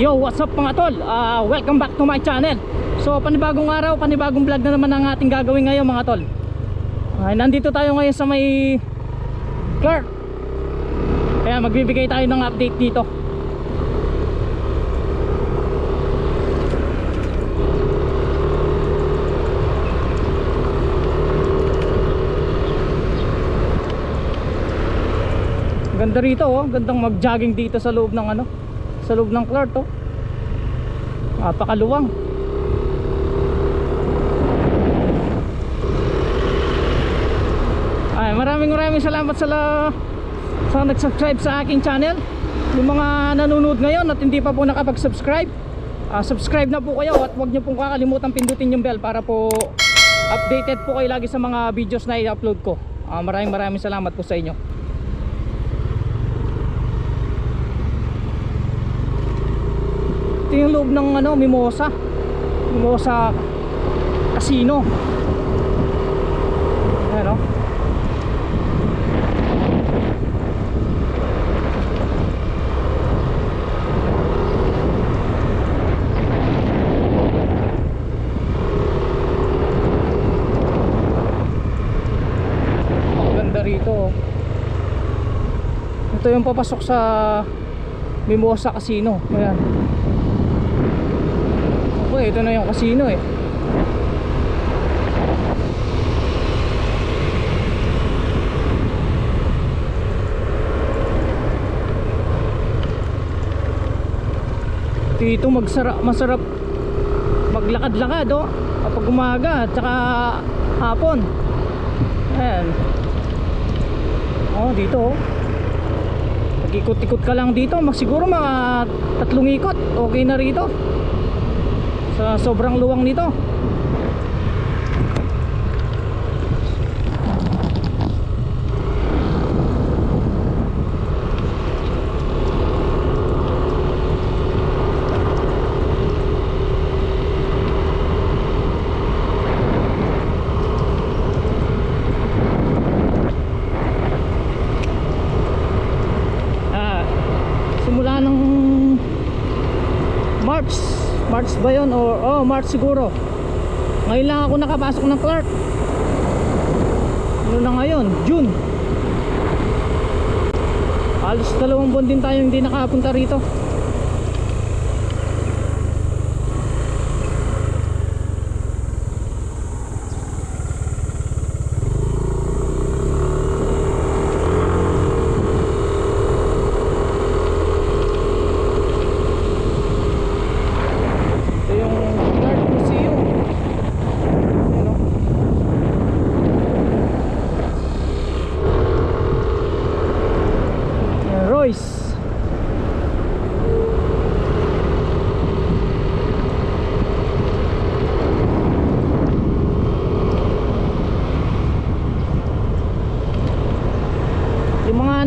Yo, what's up mga tol? Welcome back to my channel. So panibagong araw, panibagong vlog na naman ang ating gagawin ngayon mga tol. Nandito tayo ngayon sa may Clark. Kaya magbibigay tayo ng update dito. Ganda rito oh, gandang mag-jogging dito sa loob ng ano, sa loob ng Clark oh. Napakaluwang. Ay, maraming salamat sa nag-subscribe sa aking channel. Yung mga nanonood ngayon at hindi pa po nakapag-subscribe, subscribe na po kayo at huwag niyo pong kakalimutan pindutin yung bell para po updated po kayo lagi sa mga videos na i-upload ko. Maraming salamat po sa inyo. Ito yung loob ng ano, Mimosa Casino. Ayan o. Ang ganda rito. Ito yung papasok sa Mimosa Casino. Ayan. Ito na yung casino eh. Dito masarap maglakad-lakad oh, kapag umaga at saka hapon. Ayan. Oh, dito oh. Mag-ikot-ikot ka lang dito, siguro mga 3 ikot, okay na rito. Sa sobrang luwang nito. Simula ng March ba yun? Oh, March siguro. Ngayon lang ako nakapasok ng Clark. Ano na ngayon? June. Halos 2 buwan din tayo hindi nakapunta rito.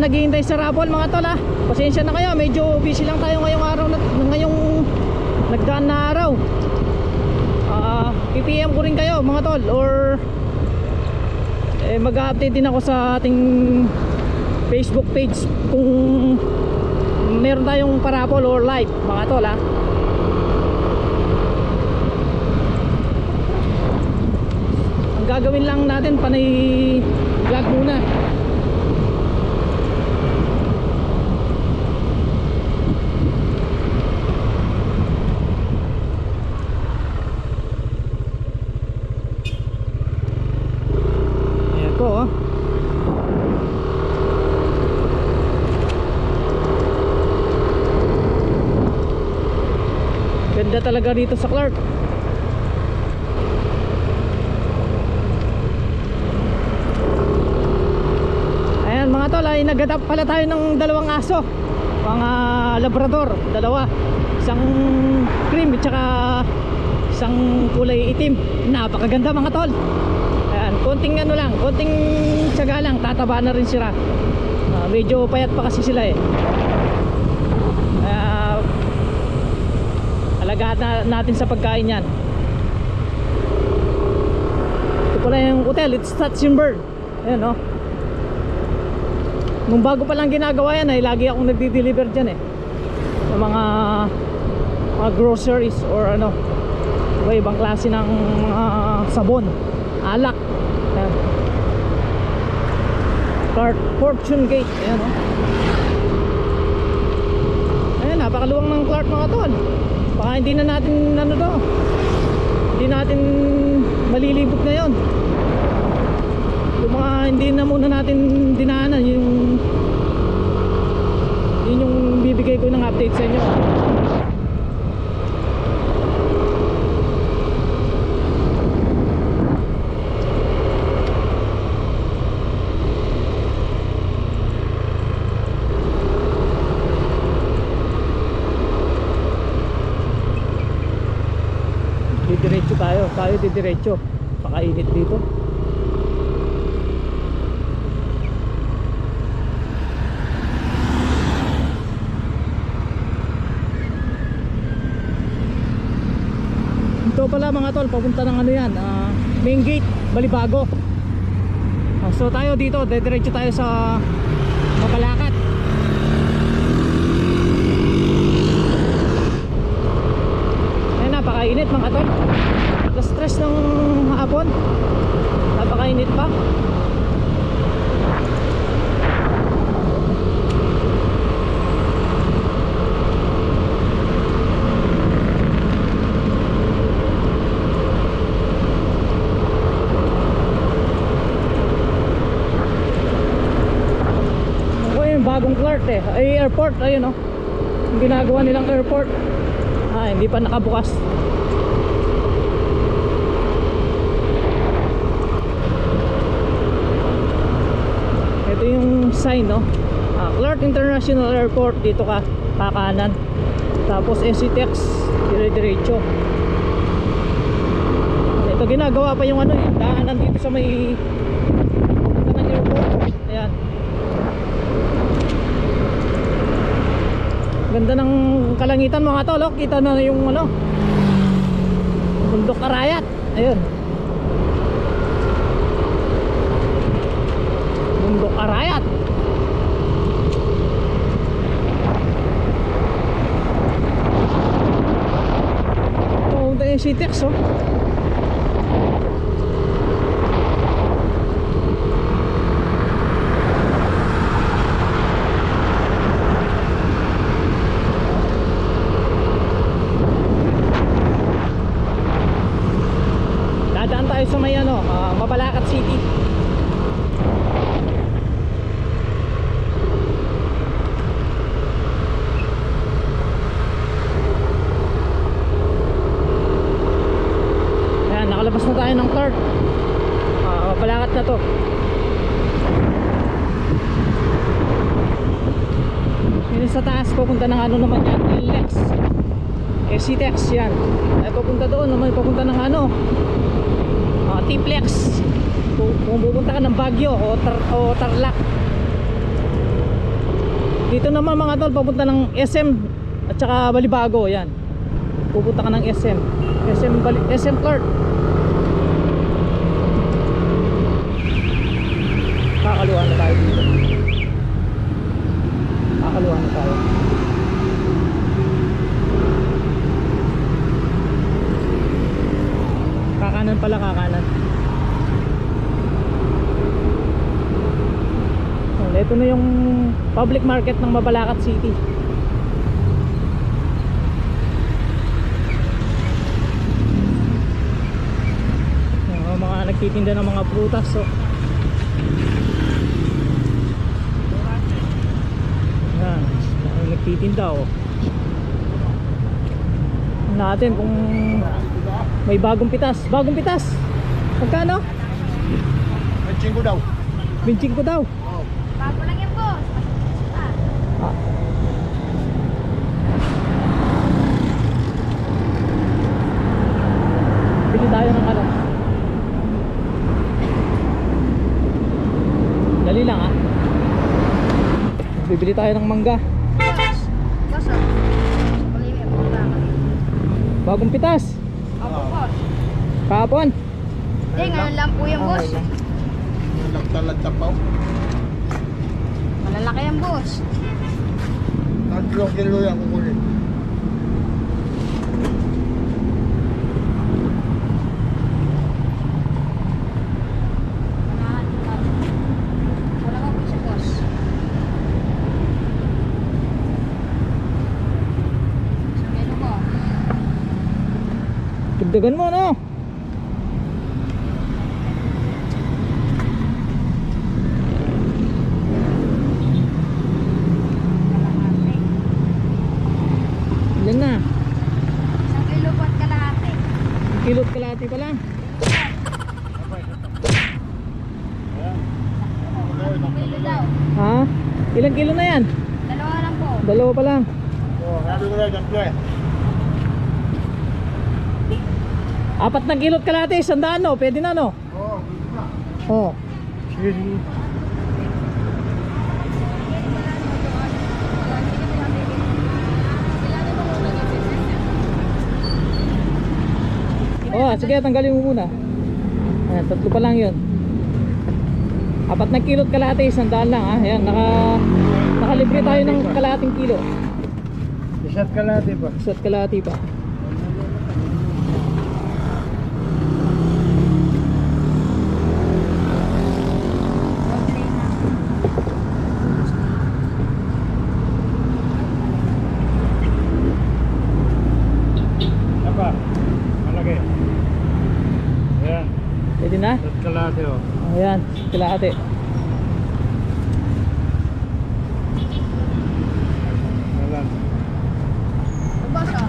Naghihintay sa raffle mga tol ha. Pasensya na kayo, medyo busy lang tayo ngayong araw ngayong nagdaan na araw. I-PM ko rin kayo mga tol or mag-update din ako sa ating Facebook page kung meron tayong paraffle or live mga tol ha. Ang gagawin lang natin panay vlog muna. Ganda talaga dito sa Clark. Ayan mga tol, ay nag-adapt pala tayo ng 2 aso, mga labrador, 2, isang cream at saka isang kulay itim. Napakaganda mga tol. Ayan, konting ano lang, konting tiyaga lang, tataba na rin sila. Medyo payat pa kasi sila eh. Alagaan natin sa pagkain yan. Ito pala yung hotel, it's Tatzenberg. Ayan o. Nung bago pa lang ginagawa yan ay lagi akong nagdi-deliver dyan eh. Sa mga mga groceries or ano, ibang klase ng mga sabon, alak. Ayan. Fortune Gate. Ayan, oh. Ayan, napakaluwang ng Clark mga tol. Baka hindi na natin ano to, hindi natin malilibot ngayon. Yung mga hindi na muna natin dinaanan, yun yung bibigay ko ng update sa inyo. Didiretso tayo didiretso. Pakainit dito. Ito pala mga tol, papunta ng ano yan, main gate, Balibago. So tayo dito, didiretso tayo sa Mabalacat. Ayan, napakainit mga tol. Alas 3 ng hapon, napakainit pa. Bagong Clark ay airport, ayun oh. Yung ginagawa nilang airport. Hindi pa nakabukas. Ito yung sign, no. Clark International Airport, dito ka kakanan. Tapos SCTEX, dire-diretso. Ito ginagawa pa yung ano, yung daanan dito sa may airport. Ayan. Ganda ng kalangitan mga tol, oh. Kita na yung ano, bundok Arayat. Ayun, bundok Arayat. Oh, ito yung CTEX, oh. Dadaan tayo sa may ano, Mabalacat City. Ayan, nakalabas na tayo ng Clark. Mabalacat na to. Yun sa taas, pupunta ng ano naman yan, LX CTEX yan. Ay pupunta doon naman, pupunta ng ano, T-Flex. Kung pupunta ka ng Baguio o Tarlac. Dito naman mga tol, pupunta ng SM at saka Balibago. Yan, pupunta ka ng SM Clark. Kakaluan na tayo dito. Kakaluan na tayo. Kakanan pala, kakanan. Ito na yung public market ng Mabalacat City. Yung mga nagtitinda ng mga prutas, so. Yan, nagtitinda, oh. Natin kung may bagong pitas. Bagong pitas. Magkano? 25 daw. 25 daw. Bago lang yan, boss. Bili tayo ng ano. Dali lang, ha. Bibili tayo ng mangga. Boss. Boss, oh. Pag-ibig, punta ka. Bagong pitas. Opo, boss. Kahapon. Hindi, ngayon lang po yan, boss. Nagtalagta pa. Malalaki yan, boss. 3 kilo yan kukunin. Dagdagan mo, no? Kalahati. Ilan na? 1 kilo po at kalahati. Kilot kalahati pa lang. 1 kilo daw. Ha? Ilang kilo na yan? 2 lang po. Dalawa pa lang. Oh, sabi ko na, tatlo eh. 4 na kilot kalahati, 100 no? Pwede na, no? Oo, gusto na. Oo. Sige, sige. Oh, sige, tanggalin mo muna. Ayan, 3 pa lang yun. 4 na kilot kalahati, 100 lang ha. Ayan, nakalibre tayo ng kalahating kilo. Isa't kalahati pa. Isa't kalahati pa. Apa? Malaki. Ayan. Pwede na? Isa't kalahati oh. Ayan, kalahati. Ayan. Basa.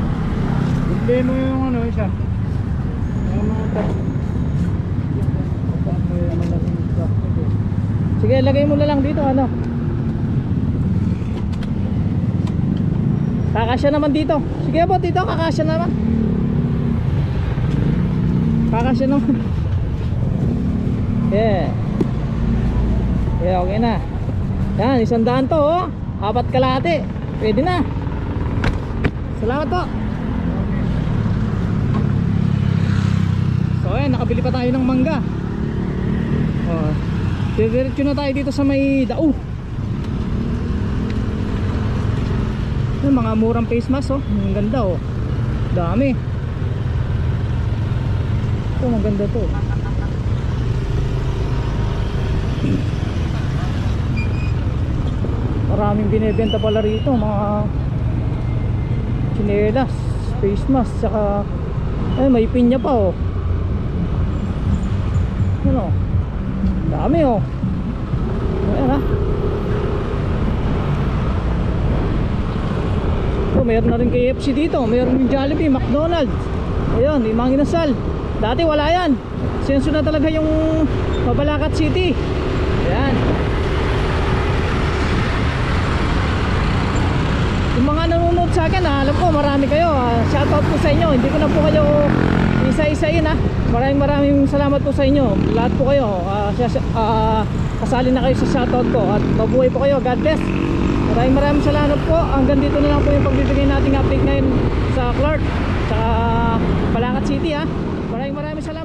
Bigay mo yung ano, isa. Yung mga tatlo. Sige, lagay mo na lang dito, ano. Kakasya naman dito. Sige po, dito, kakasya naman. Kakasya naman. Yeah. Yeah, okay na. Yan, 100 to, oh. 4 kalahati. Pwede na. Salamat po. So, ayan, nakabili pa tayo ng mangga. Oh, diretso na tayo dito sa may dao. Yung mga murang face mask, oh. Ang ganda, oh. Dami. Ito, maganda to. Maraming binibenta pala rito, mga tsinelas, face mask, saka may pinya pa, oh. Ano? Dami, oh. Ayan, ha. Oh, mayroon na rin KFC dito, mayroon yung Jollibee, McDonald's. Ayun, yung mga inasal. Dati wala yan. Senso na talaga yung Mabalacat City. Ayan. Yung mga nanonood sa akin, alam ko marami kayo. Shoutout po sa inyo. Hindi ko na po kayo isa-isain, ha. Maraming salamat po sa inyo. Lahat po kayo. Kasali na kayo sa shoutout ko. At mabuhay po kayo. God bless. Maraming salamat po. Hanggang dito na lang po yung pagbibigay nating update ngayon sa Clark, sa Mabalacat City, ha. Maraming salamat.